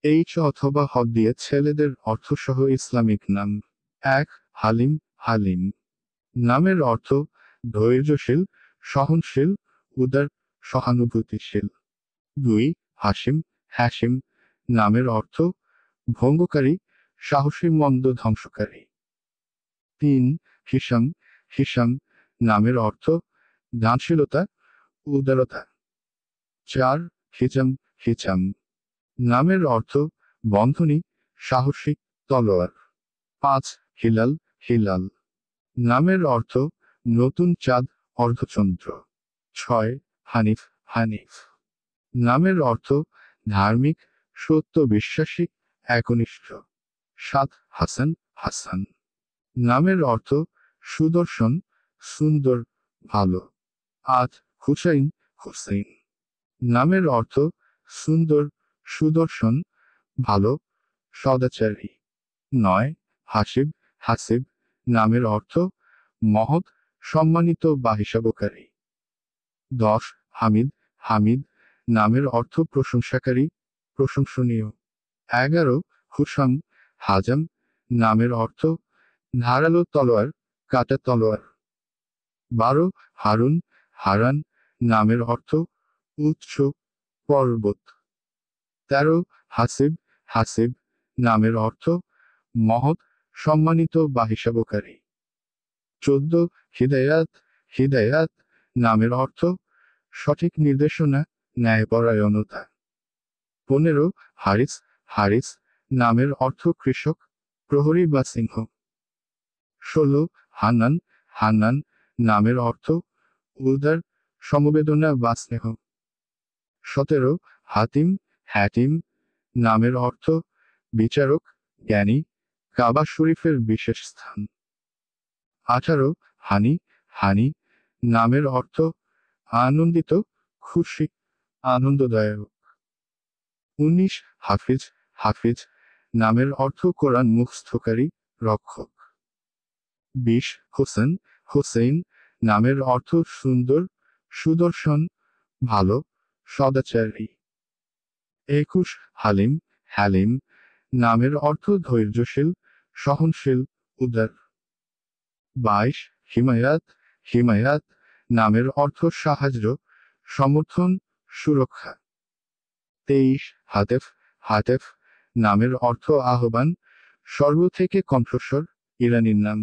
H অথবা হ দিয়ে ছেলেদের অর্থসহ ইসলামিক নাম। ১. হালিম। হালিম নামের অর্থ ধৈর্যশীল, সহনশীল, উদার, সহানুভূতিশীল। ২. হাসিম। হাসিম নামের অর্থ ভঙ্গকারী, সাহসী, মন্দ ধ্বংসকারী। ৩. হিসাম। হিসাম নামের অর্থ দানশীলতা, উদারতা। ৪. হিজাম। হিজাম নামের অর্থ বন্ধনী, সাহসী, তলোয়ার। ৫. হিলাল। হিলাল নামের অর্থ নতুন চাঁদ, অর্ধচন্দ্র। ৬. হানিফ। হানিফ নামের অর্থ ধার্মিক, সত্য বিশ্বাসী, একনিষ্ঠ। ৭. হাসান। হাসান নামের অর্থ সুদর্শন, সুন্দর, ভালো। ৮. হুসাইন। হুসাইন নামের অর্থ সুন্দর, সুদর্শন, ভালো, সদাচারী। ৯. হাসিব। হাসিব নামের অর্থ মহৎ, সম্মানিত বা হিসাবকারী। ১০. হামিদ। হামিদ নামের অর্থ প্রশংসাকারী, প্রশংসনীয়। ১১. হুসাম। হাজাম নামের অর্থ ধারালো তলোয়ার, কাটা তলোয়ার। ১২. হারুন। হারান নামের অর্থ উৎস, পর্বত। ১৩. হাসিব। হাসিব নামের অর্থ মহৎ, সম্মানিত বা হিসাবকারী। ১৪. হিদায়াত। হিদায়াত নামের অর্থ সঠিক নির্দেশনা, ন্যায়পরায়ণতা। ১৫. হারিস। হারিস নামের অর্থ কৃষক, প্রহরী বা সিংহ। ১৬. হান্নান। হান্নান নামের অর্থ উদার, সমবেদনা বা স্নেহ। ১৭. হাতিম। হ্যাটিম নামের অর্থ বিচারক, জ্ঞানী, কাবা শরীফের বিশেষ স্থান। ১৮. হানি। হানি নামের অর্থ আনন্দিত, খুশি, আনন্দদায়ক। ১৯. হাফিজ। হাফিজ নামের অর্থ কোরআন মুখস্থকারী, রক্ষক। ২০. হোসেন। হোসেইন নামের অর্থ সুন্দর, সুদর্শন, ভালো, সদাচারী। ২১. হালিম। হালিম নামের অর্থ ধৈর্যশীল, সহনশীল, উদার। ২২. হিমায়াত। হিমায়াত নামের অর্থ সাহায্য, সমর্থন, সুরক্ষা। ২৩. হাতেফ। হাতেফ নামের অর্থ আহ্বান, স্বর্গ থেকে কণ্ঠস্বর, ইরানির নাম।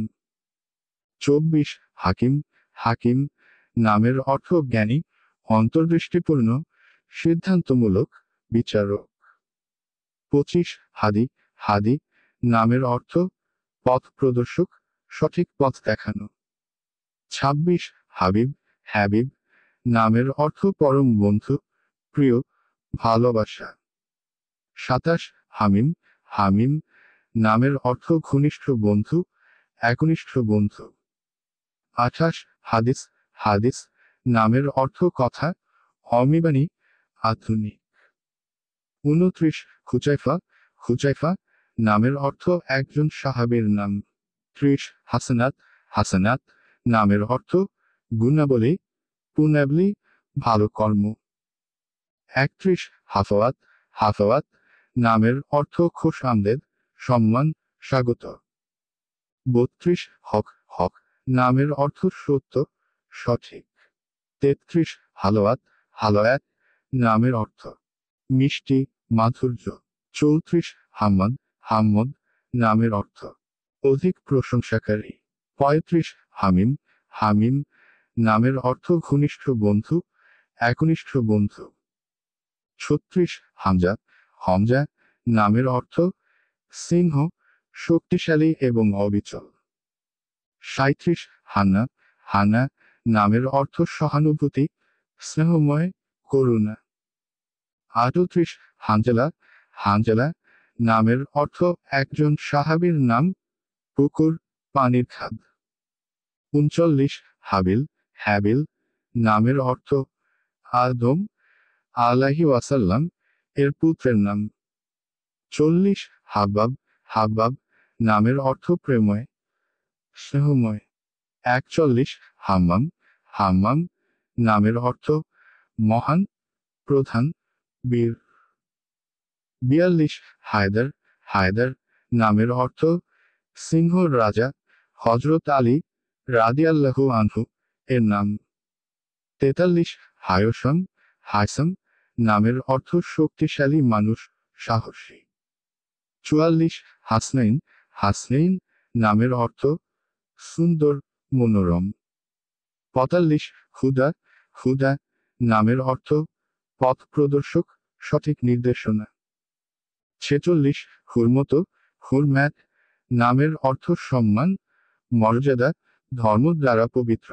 ২৪. হাকিম। হাকিম নামের অর্থ জ্ঞানী, অন্তর্দৃষ্টিপূর্ণ, সিদ্ধান্তমূলক, বিচারক। ২৫. হাদি। হাদি নামের অর্থ পথ প্রদর্শক, সঠিক পথ দেখানো। ২৬. হাবিব। হাবিব নামের অর্থ পরম বন্ধু, প্রিয়, ভালোবাসা। ২৭. হামিম। হামিম নামের অর্থ ঘনিষ্ঠ বন্ধু, একনিষ্ঠ বন্ধু। ২৮. হাদিস। হাদিস নামের অর্থ কথা, অমিবাণী, আধুনিক। ২৯. হুজাইফা। হুজাইফা নামের অর্থ একজন সাহাবীর নাম। ৩০. হাসানাত। হাসানাত নামের অর্থ গুণাবলী, পুণ্যাবলী, ভালো কর্ম। ৩১. হাফাওয়াত। হাফাওয়াত নামের অর্থ খোশ আমদেদ, সম্মান, স্বাগত। ৩২. হক। হক নামের অর্থ সত্য, সঠিক। ৩৩. হালোয়াত। হালোয়াত নামের অর্থ মিষ্টি, মাধুর্য। ৩৪. হাম্মাদ। হাম্মদ নামের অর্থ অধিক প্রশংসাকারী। ৩৫. হামিম। হামিম নামের অর্থ ঘনিষ্ঠ বন্ধু, একনিষ্ঠ বন্ধু। ৩৬. হামজা। হামজা নামের অর্থ সিংহ, শক্তিশালী এবং অবিচল। ৩৭. হান্না। হান্না নামের অর্থ সহানুভূতি, স্নেহময়, করুণা। ৩৮. হানজালা। হানজালা নামের অর্থ একজন সাহাবীর নাম, পুকুর, পানির খাদ। ৩৯. হাবিল। হ্যাবিল নামের অর্থ আদম আলাইহি ওয়াসাল্লাম এর পুত্রের নাম। ৪০. হাব্বাব। হাব্বাব নামের অর্থ প্রেমময়, স্নেহময়। ৪১. হাম্মাম। হাম্মাম নামের অর্থ মহান, প্রধান, বীর। 42 হায়দার, হায়দার নামের অর্থ সিংহর রাজা, হযরত আলী রাদিয়াল্লাহু আনহু এর নাম। 43 হায়সাম, হায়সাম নামের অর্থ শক্তিশালী মানুষ, সাহসী। 44 হাসনাইন, হাসনাইন নামের অর্থ সুন্দর, মনোরম। 45 হুদা, হুদা নামের অর্থ পথ প্রদর্শক, সঠিক নির্দেশনা। 46 হুরমত, হুরম্যাত নামের অর্থ সম্মান, মর্যাদা, ধর্ম দ্বারা পবিত্র।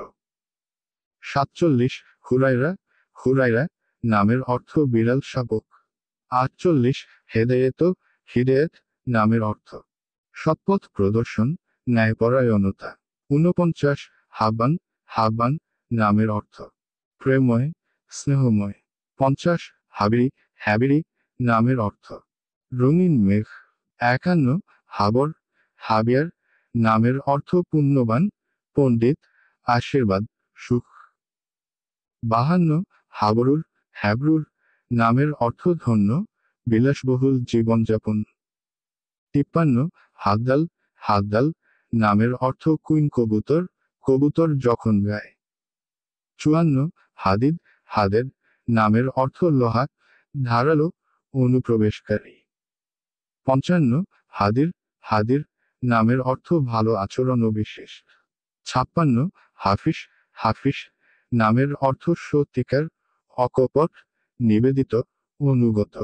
47 হুরায়রা, হুরায়রা নামের অর্থ বিড়াল শাবক। 48 হেদায়েত, হিদায়াত নামের অর্থ সৎপথ প্রদর্শন, ন্যায়পরায়ণতা। 49 হাব্বান, হাব্বান নামের অর্থ প্রেমময়, স্নেহময়। 50 হাবিরি, হ্যাবিরি নামের অর্থ রঙিন মেঘ। 51 হাবর, হাবিয়ার নামের অর্থ পুণ্যবান, পণ্ডিত, আশীর্বাদ, সুখ। 52 হাবরুর, হ্যাবরুর নামের অর্থ ধন্য, বিলাসবহুল জীবনযাপন। 53 হাদ্দাল, হাদ্দাল নামের অর্থ কুইন কবুতর, কবুতর যখন গায়। 54 হাদিদ, হাদেদ নামের অর্থ লোহা, ধারালো, অনুপ্রবেশকারী। 55 হাদির, হাদির নামের অর্থ ভালো আচরণ ও বিশেষ। 56 হাফিস, হাফিস নামের অর্থ সত্যিকার, অকপট, নিবেদিত, অনুগত।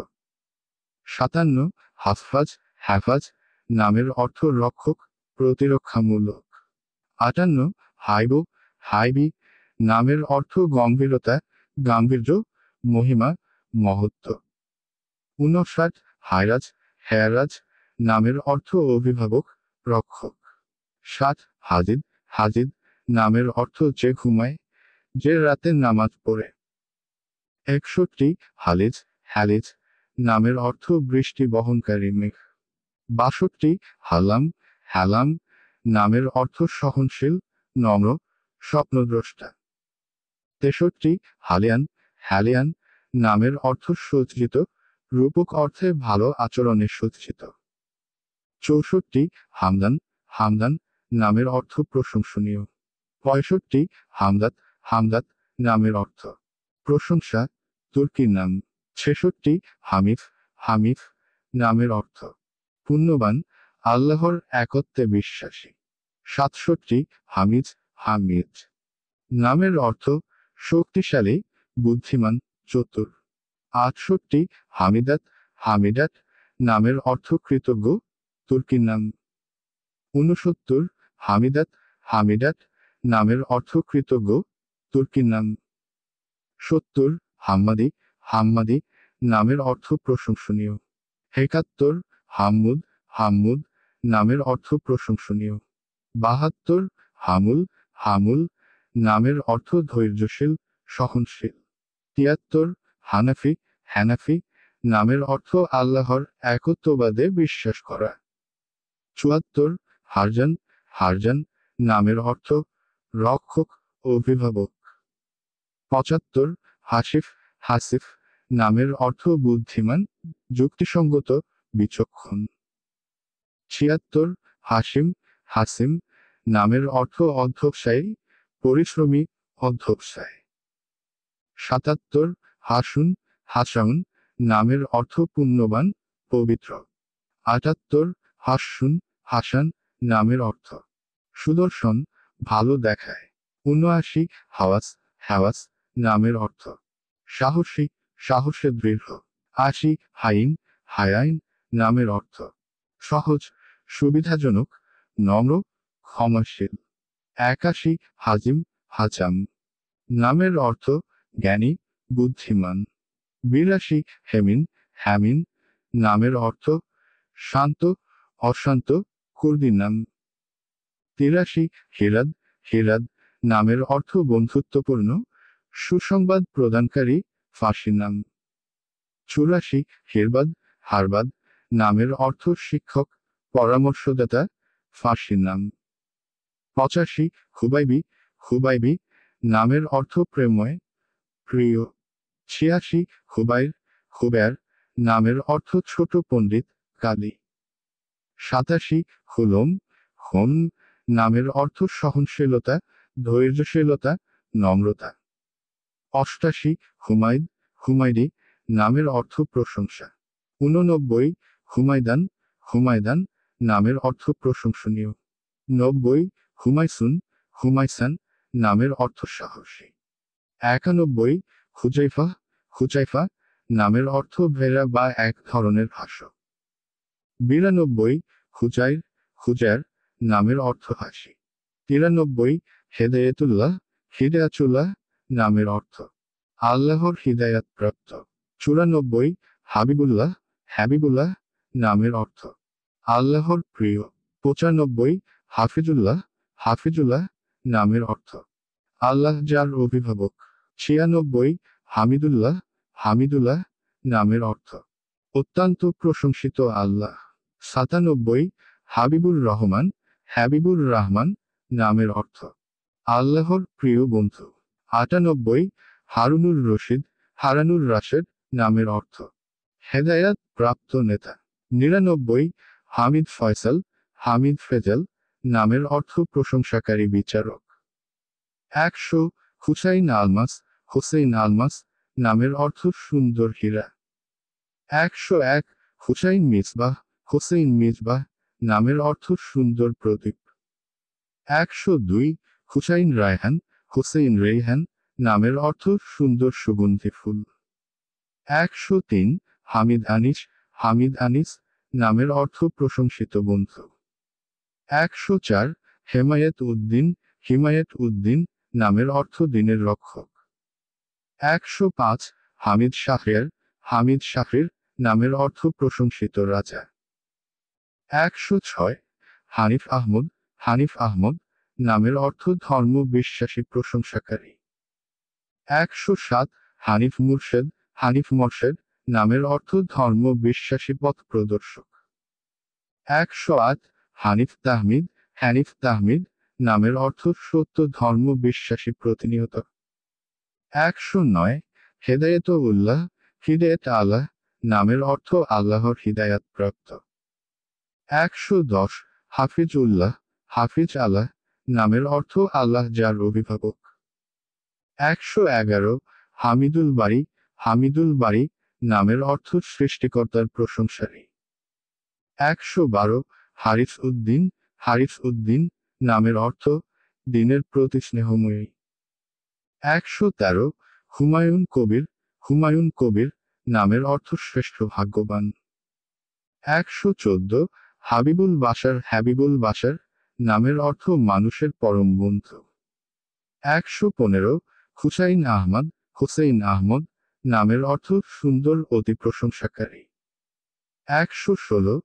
57 হাফাজ, হেফাজ নামের অর্থ রক্ষক, প্রতিরক্ষামূলক। 58 হাইবু, হাইবি নামের অর্থ গম্ভীরতা, গাম্ভীর্য, মহিমা, মহত্ব। 59 হায়রাজ, হেয়ারাজ নামের অর্থ অভিভাবক, রক্ষক। 60 হাজিদ, হাজিদ নামের অর্থ যে ঘুমায়, যে রাতে নামাজ পড়ে। 61 হালিজ, হ্যালিজ নামের অর্থ বৃষ্টি বহনকারী মেঘ। 62 হালাম, হ্যালাম নামের অর্থ সহনশীল, নম্র, স্বপ্নদ্রষ্টা। 63 হালিয়ান, হ্যালিয়ান নামের অর্থ সজ্জিত, রূপক অর্থে ভালো আচরণে সজ্জিত। 64 হামদান, হামদান নামের অর্থ প্রশংসনীয়। 65 হামদাত, হামদাত নামের অর্থ প্রশংসা, তুর্কি নাম। 66 হামিফ, হামিফ নামের অর্থ পুণ্যবান, আল্লাহর একত্বে বিশ্বাসী। 67 হামিজ, হামিদ নামের অর্থ শক্তিশালী, বুদ্ধিমান, চতুর। 68 হামিদাত, হামিদাত নামের অর্থ কৃতজ্ঞ, তুর্কি নাম। 69 হামিদাত, হামিদাত নামের অর্থ কৃতজ্ঞ, তুর্কি নাম। 70 হাম্মাদি, হাম্মাদি নামের অর্থ প্রশংসনীয়। 71 হাম্মুদ, হাম্মুদ নামের অর্থ প্রশংসনীয়। 72 হামুল, হামুল নামের অর্থ ধৈর্যশীল, সহনশীল। 73 হানাফি, হ্যানাফি নামের অর্থ আল্লাহর একত্ববাদে বিশ্বাস করা। 74 হারজান, হারজান নামের অর্থ রক্ষক, অভিভাবক। 75 হাসিফ, হাসিফ নামের অর্থ বুদ্ধিমান, যুক্তিসঙ্গত, বিচক্ষণ। 76 হাসিম, হাসিম নামের অর্থ অধ্যবসায়ী, পরিশ্রমী, অধ্যবসায়। 77 হাসুন, হাসাউন নামের অর্থ পুণ্যবান, পবিত্র। 78 হাসুন, হাসান নামের অর্থ সুদর্শন, ভালো দেখায়। 79 হাওয়াস, হাওয়াস নামের অর্থ সাহসী, সাহসে দৃঢ়। 80 হাইন, হায়াইন নামের অর্থ সহজ, সুবিধাজনক, নম্র, ক্ষমাশীল। 81 হাজিম, হাজাম নামের অর্থ জ্ঞানী, বুদ্ধিমান। 82 হেমিন, হ্যামিন নামের অর্থ শান্ত, অশান্ত, কুর্দি নাম। 83 হিরাদ, হিরাদ নামের অর্থ বন্ধুত্বপূর্ণ, সুসংবাদ প্রদানকারী, ফাঁসি নাম। 84 হিরবাদ, হারবাদ নামের অর্থ শিক্ষক, পরামর্শদাতা, ফাঁসি নাম। 85 খুবাইবি, খুবাইবি নামের অর্থ প্রেমময়, প্রিয়। 86 খুবাইর, খুবের নামের অর্থ ছোট পণ্ডিত কালী। 87 হুলম হোম নামের অর্থ সহনশীলতা ধৈর্যশীলতা নম্রতা। 88 হুমায়দ হুমায়দি নামের অর্থ প্রশংসা। 89 হুমায়দান হুমায়দান নামের অর্থ প্রশংসনীয়। 90 হুমায়সুন হুমায়সান নামের অর্থ সাহসী। 91 হুজাইফা হুজাইফা নামের অর্থ ভেড়া বা এক ধরনের ভাষ্য। 92 হুজাইর হুজার নামের অর্থ হাসি। 93 হেদায়েতুল্লাহ হিদায়াতুল্লাহ নামের অর্থ আল্লাহর হিদায়াত প্রাপ্ত। 94 হাবিবুল্লাহ হাবিবুল্লাহ নামের অর্থ আল্লাহর প্রিয়। 95 হাফিজুল্লাহ হাফিজুল্লাহ নামের অর্থ আল্লাহ যার অভিভাবক। 96 হামিদুল্লাহ হামিদুল্লাহ নামের অর্থ অত্যন্ত প্রশংসিত আল্লাহ। 97 হাবিবুর রহমান হাবিবুর রহমান নামের অর্থ আল্লাহর প্রিয় বন্ধু। 98 হারুনুর রশিদ হারানুর রাশেদ নামের অর্থ হেদায়াত প্রাপ্ত নেতা। 99 হামিদ ফয়সাল হামিদ ফেজাল নামের অর্থ প্রশংসাকারী বিচারক। 100 হুসাইন আলমাস হোসেইন আলমাস নামের অর্থ সুন্দর হীরা। 101 হুসাইন মিসবাহ হোসেইন মিসবাহ নামের অর্থ সুন্দর প্রদীপ। 102 হুসাইন রায়হান হোসেইন রেইহান নামের অর্থ সুন্দর সুগন্ধি ফুল। 103 হামিদ আনিস নামের অর্থ প্রশংসিত বন্ধু। 104 হিমায়েত উদ্দিন নামের অর্থ দিনের রক্ষক। 105 হামিদ শাহরির নামের অর্থ প্রশংসিত রাজা। 106 হানিফ আহমদ নামের অর্থ ধর্ম বিশ্বাসী প্রশংসাকারী। 107 হানিফ মোর্শেদ নামের অর্থ ধর্ম বিশ্বাসী পথ প্রদর্শক। 108 হানিফ তাহমিদ নামের অর্থ সত্য ধর্ম বিশ্বাসী প্রতিনিয়ত। 109 হিদায়াত আল্লাহ নামের অর্থ আল্লাহর হিদায়াত প্রাপ্ত। 110 হাফিজ আল্লাহ নামের অর্থ আল্লাহ যার অভিভাবক। 111 হামিদুল বাড়ি নামের অর্থ সৃষ্টিকর্তার প্রশংসারী। 112 হারিস উদ্দিন নামের অর্থ দিনের প্রতি স্নেহময়ী। 113 হুমায়ুন কবির নামের অর্থ শ্রেষ্ঠ ভাগ্যবান। 114 হাবিবুল বাশার নামের অর্থ মানুষের পরম বন্ধু। 115 হোসেইন আহমদ নামের অর্থ সুন্দর অতি প্রশংসাকারী। 116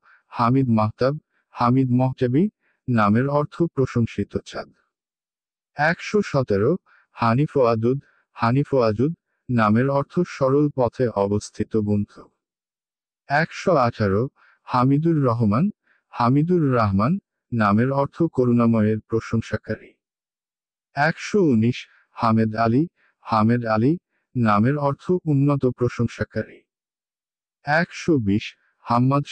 হামিদ মহতাবি নামের অর্থ প্রশংসিত চাঁদ। 117 হানিফ ওয়াজুদ নামের অর্থ সরল পথে অবস্থিত বন্ধু। 118 হামিদুর রহমান নামের অর্থ করুণাময়ের প্রশংসাকারী। 119 হামেদ আলী নামের অর্থ উন্নত প্রশংসাকারী। 120 হাম্মদ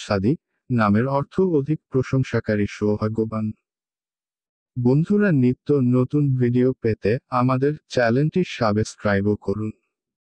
সাদি নামের অর্থ অধিক প্রশংসাকারী সৌভাগ্যবান। বন্ধুরা নিত্য নতুন ভিডিও পেতে আমাদের চ্যানেলটি সাবস্ক্রাইব করুন।